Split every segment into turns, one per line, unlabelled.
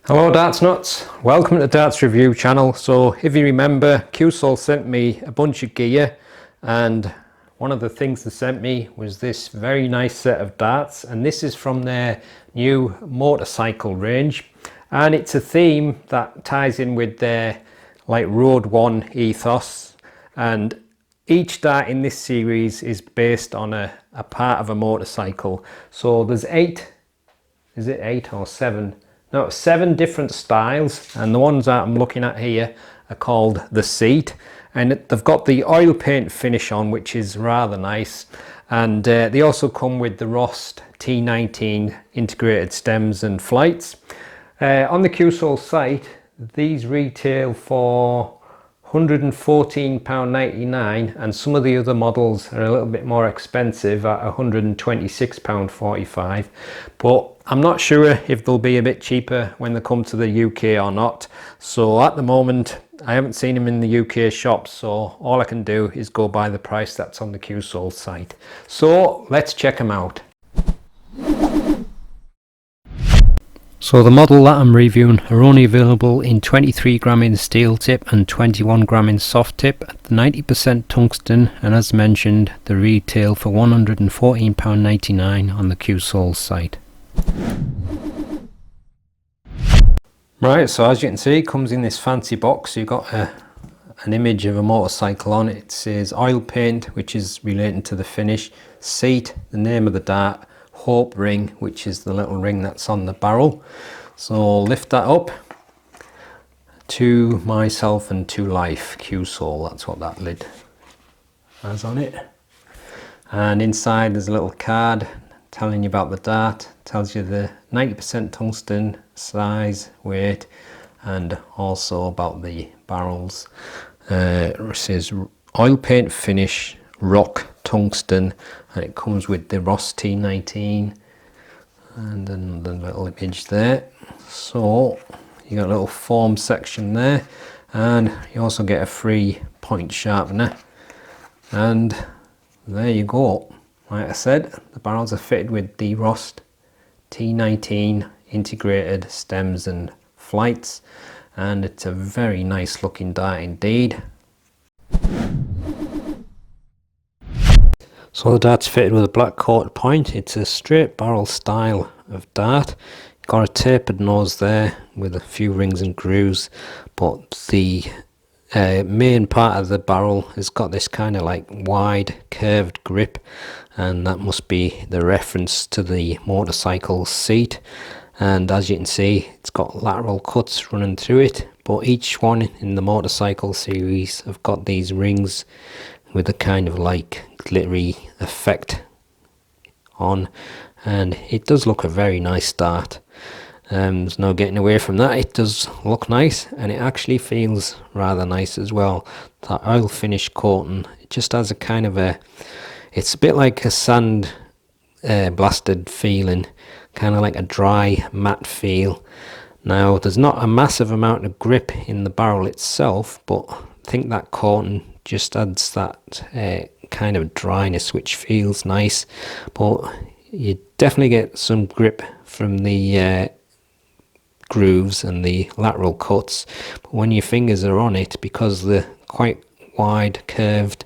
Hello Darts Nuts, welcome to the Darts Review channel. So if you remember, Cuesoul sent me a bunch of gear, and one of the things they sent me was this very nice set of darts, and this is from their new motorcycle range, and it's a theme that ties in with their like Road One ethos, and each dart in this series is based on a part of a motorcycle. So there's eight or seven? No, 7 different styles, and the ones that I'm looking at here are called the seat, and they've got the oil paint finish on, which is rather nice, and they also come with the Rost T19 integrated stems and flights. On the Cuesoul site, these retail for £114.99, and some of the other models are a little bit more expensive at £126.45, but I'm not sure if they'll be a bit cheaper when they come to the UK or not. So at the moment I haven't seen them in the UK shops, so all I can do is go by the price that's on the Cuesoul site. So let's check them out. So the model that I'm reviewing are only available in 23 gram in steel tip and 21 gram in soft tip at 90% tungsten, and as mentioned, the retail for £114.99 on the Cuesoul site. Right, so as you can see, it comes in this fancy box. You've got an image of a motorcycle on it. It says oil paint, which is relating to the finish, seat, the name of the dart, hope ring, which is the little ring that's on the barrel. So I'll lift that up. To myself and to life, Cuesoul, that's what that lid has on it. And inside there's a little card telling you about the dart, tells you the 90% tungsten, size, weight, and also about the barrels. It says oil paint finish, rock, tungsten, and it comes with the Rost T19 and then the little image there. So you got a little form section there, and you also get a free point sharpener, and there you go. Like I said, the barrels are fitted with the Rost T19 integrated stems and flights, and it's a very nice looking dart indeed. So the dart's fitted with a black coated point. It's a straight barrel style of dart. Got a tapered nose there with a few rings and grooves, but the main part of the barrel has got this kind of like wide curved grip, and that must be the reference to the motorcycle seat. And as you can see, it's got lateral cuts running through it, but each one in the motorcycle series have got these rings with a kind of like glittery effect on, and it does look a very nice dart. There's no getting away from that. It does look nice, and it actually feels rather nice as well. That oil finish coating, it just has a kind of it's a bit like a sand blasted feeling, kind of like a dry matte feel. Now there's not a massive amount of grip in the barrel itself, but I think that coating just adds that kind of dryness which feels nice, but you definitely get some grip from the grooves and the lateral cuts. But when your fingers are on it, because they're quite wide curved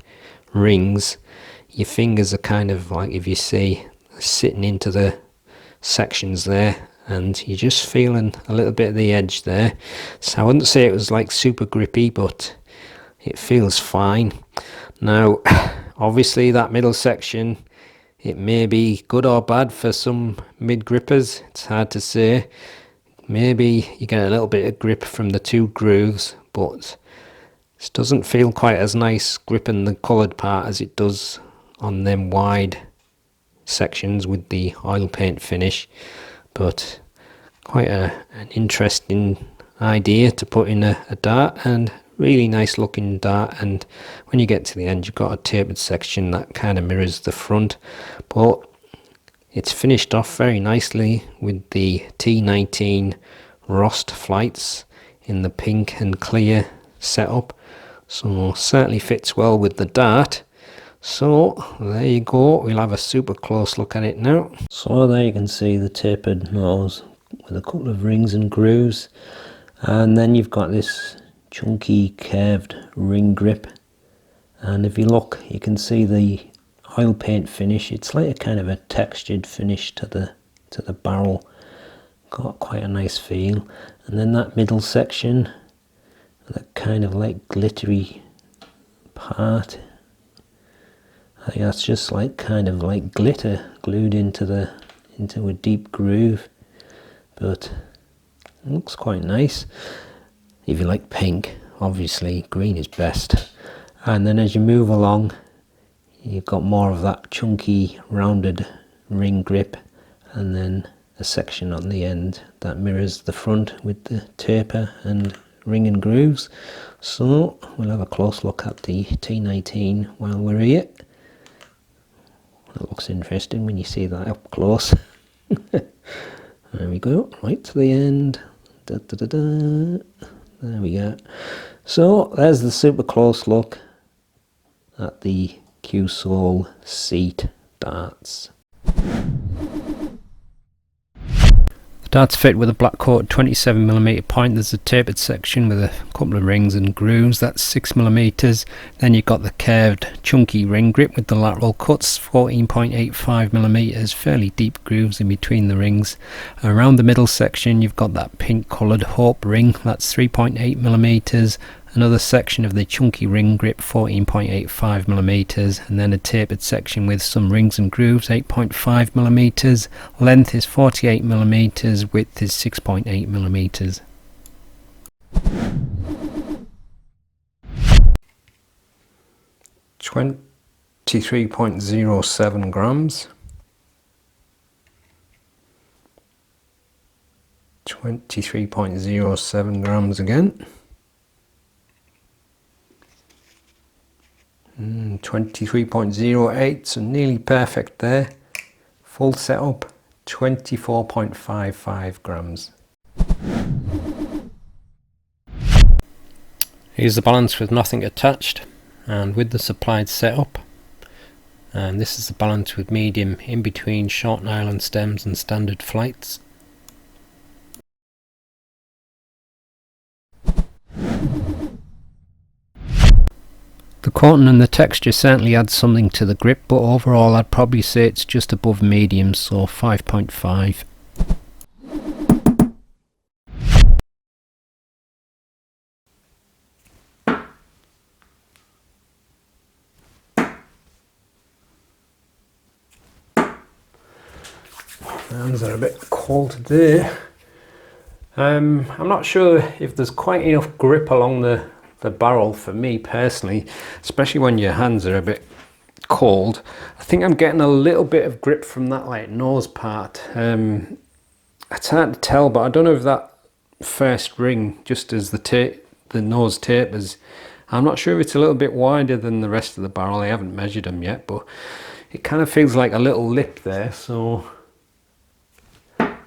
rings, your fingers are kind of like, if you see, sitting into the sections there, and you're just feeling a little bit of the edge there. So I wouldn't say it was like super grippy, but it feels fine. Now obviously that middle section, it may be good or bad for some mid grippers, it's hard to say. Maybe you get a little bit of grip from the 2 grooves, but it doesn't feel quite as nice gripping the coloured part as it does on them wide sections with the oil paint finish. But quite an interesting idea to put in a dart, and really nice looking dart. And when you get to the end, you've got a tapered section that kind of mirrors the front, but it's finished off very nicely with the T19 Rost flights in the pink and clear setup, so certainly fits well with the dart. So there you go, we'll have a super close look at it now. So there you can see the tapered nose with a couple of rings and grooves, and then you've got this chunky curved ring grip, and if you look you can see the oil paint finish. It's like a kind of a textured finish to the barrel, got quite a nice feel. And then that middle section, that kind of like glittery part, I think that's just like kind of like glitter glued into a deep groove, but it looks quite nice. If you like pink, obviously green is best. And then as you move along, you've got more of that chunky rounded ring grip, and then a section on the end that mirrors the front with the taper and ring and grooves. So we'll have a close look at the T19 while we're here. That looks interesting when you see that up close. There we go, right to the end. Da, da, da, da. There we go. So there's the super close look at the Cuesoul seat darts. The darts fit with a black coated 27mm point. There's a tapered section with a couple of rings and grooves, that's 6mm. Then you've got the curved chunky ring grip with the lateral cuts, 14.85mm, fairly deep grooves in between the rings. Around the middle section you've got that pink coloured hope ring, that's 3.8mm. Another section of the chunky ring grip, 14.85mm, and then a tapered section with some rings and grooves, 8.5mm. Length is 48mm, width is 6.8mm. $23.07 grams. 23.07 grams again. 23.08, so nearly perfect there. Full setup, 24.55 grams. Here's the balance with nothing attached and with the supplied setup. And this is the balance with medium in between short nylon stems and standard flights. The cotton and the texture certainly adds something to the grip, but overall I'd probably say it's just above medium, so 5.5. Hands are a bit cold today. I'm not sure if there's quite enough grip along the barrel for me personally, especially when your hands are a bit cold. I think I'm getting a little bit of grip from that like nose part. It's hard to tell, but I don't know if that first ring, just as the nose tapers, I'm not sure if it's a little bit wider than the rest of the barrel. I haven't measured them yet, but it kind of feels like a little lip there, so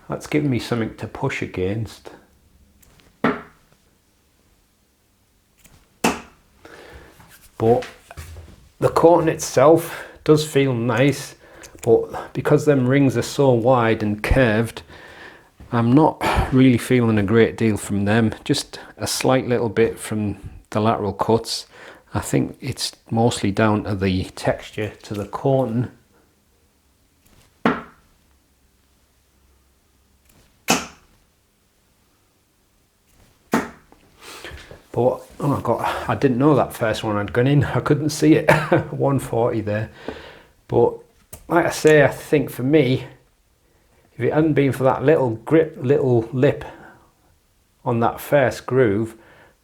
that's giving me something to push against. But the coating itself does feel nice, but because them rings are so wide and curved, I'm not really feeling a great deal from them. Just a slight little bit from the lateral cuts. I think it's mostly down to the texture to the coating. But oh God, I didn't know that first one had gone in. I couldn't see it. 140 there. But like I say, I think for me, if it hadn't been for that little grip, little lip on that first groove,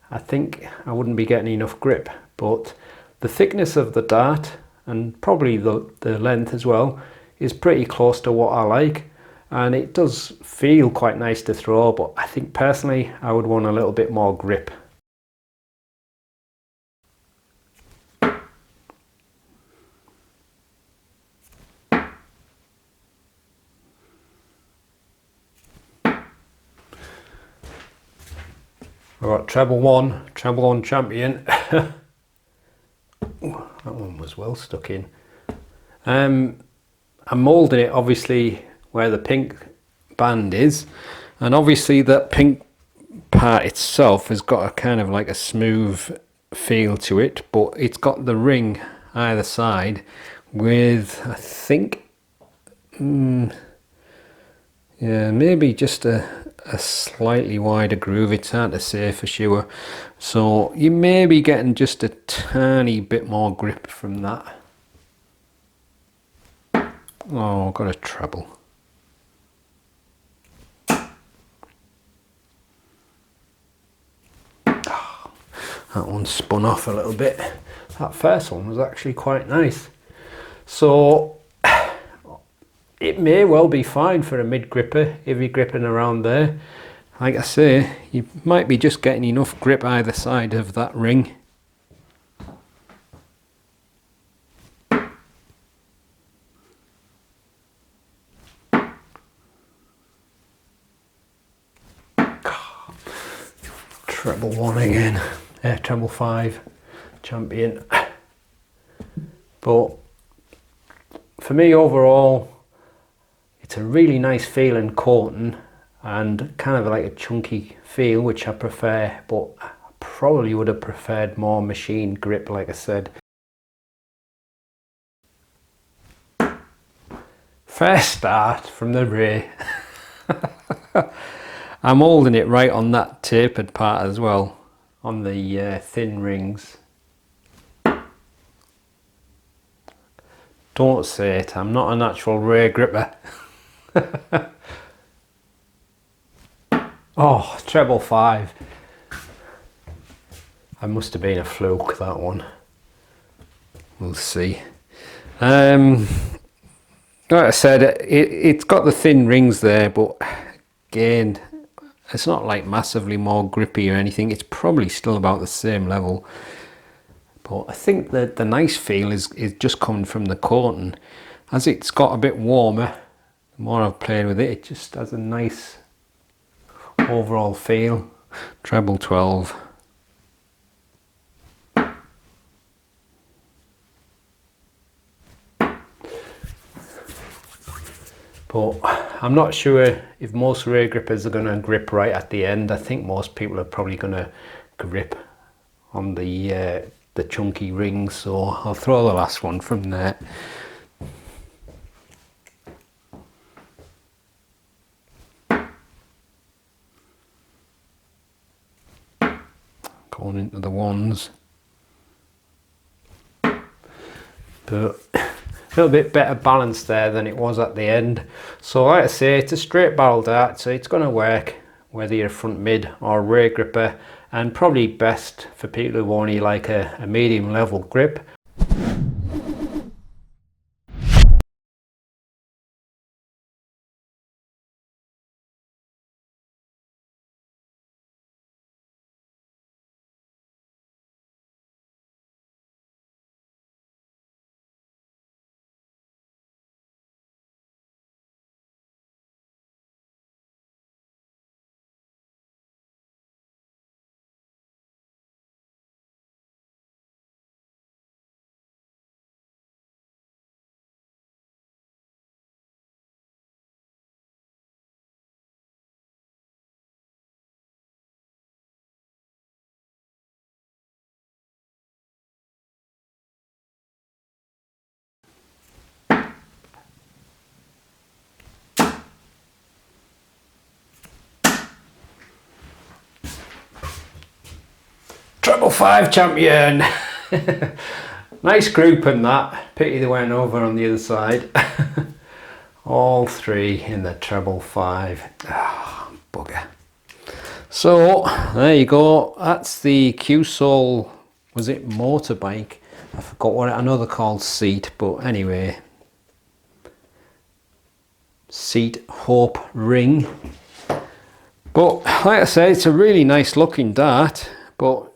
I think I wouldn't be getting enough grip. But the thickness of the dart, and probably the length as well, is pretty close to what I like. And it does feel quite nice to throw, but I think personally I would want a little bit more grip. I've got treble one champion. That one was well stuck in. I'm moulding it obviously where the pink band is, And obviously that pink part itself has got a kind of like a smooth feel to it, but it's got the ring either side with, I think, yeah, maybe just a slightly wider groove. It's hard to say for sure. So you may be getting just a tiny bit more grip from that. Oh, got a treble. Oh, that one spun off a little bit. That first one was actually quite nice. So it may well be fine for a mid gripper if you're gripping around there. Like I say, you might be just getting enough grip either side of that ring. Treble 1 again, treble 5, champion. But for me overall, it's a really nice feeling coating and kind of like a chunky feel, which I prefer, but I probably would have preferred more machine grip, like I said. First start from the rear. I'm holding it right on that tapered part as well, on the thin rings. Don't say it, I'm not a natural rear gripper. Oh, treble 5. I must have been a fluke, that one. We'll see. Like I said, it's got the thin rings there, but again, it's not like massively more grippy or anything. It's probably still about the same level. But I think that the nice feel is just coming from the coating. As it's got a bit warmer, the more I've played with it, it just has a nice overall feel. Treble 12. But I'm not sure if most rear grippers are going to grip right at the end. I think most people are probably going to grip on the chunky rings, so I'll throw the last one from there. Going into the ones, but a little bit better balance there than it was at the end. So like I say, it's a straight barrel dart, so it's going to work whether you're a front mid or rear gripper, and probably best for people who only like a medium level grip. Treble 5 champion. Nice group in that. Pity they went over on the other side. All three in the treble 5. Oh, bugger. So there you go. That's the Cuesoul. Was it motorbike? I forgot what I know they're called seat, but anyway. Seat Hope ring. But like I say, it's a really nice looking dart, but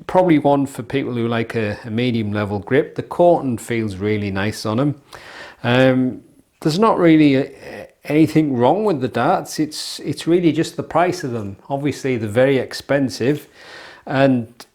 probably one for people who like a medium level grip. The coating feels really nice on them. There's not really anything wrong with the darts. It's really just the price of them. Obviously they're very expensive, and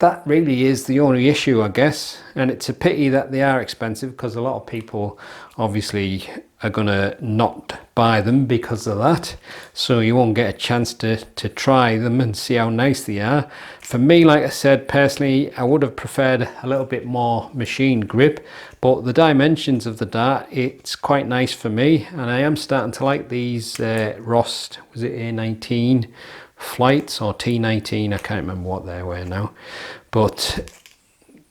that really is the only issue, I guess, and it's a pity that they are expensive, because a lot of people obviously are gonna not buy them because of that, so you won't get a chance to try them and see how nice they are. For me, like I said, personally, I would have preferred a little bit more machine grip, but the dimensions of the dart, it's quite nice for me, and I am starting to like these Rost, was it A19 flights or T19, I can't remember what they were now, but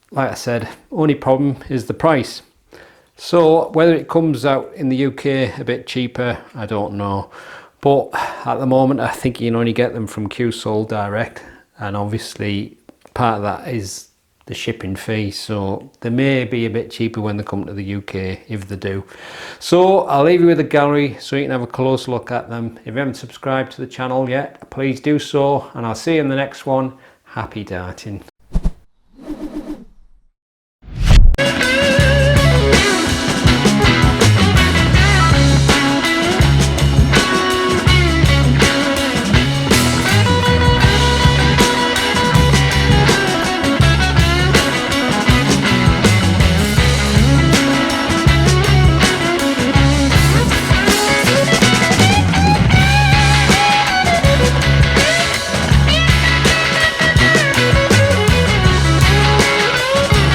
like I said, only problem is the price. So whether it comes out in the UK a bit cheaper, I don't know, but at the moment I think you can only get them from Cuesoul direct, and obviously part of that is the shipping fee, so they may be a bit cheaper when they come to the UK, if they do. So I'll leave you with the gallery so you can have a close look at them. If you haven't subscribed to the channel yet, please do so, and I'll see you in the next one. Happy darting.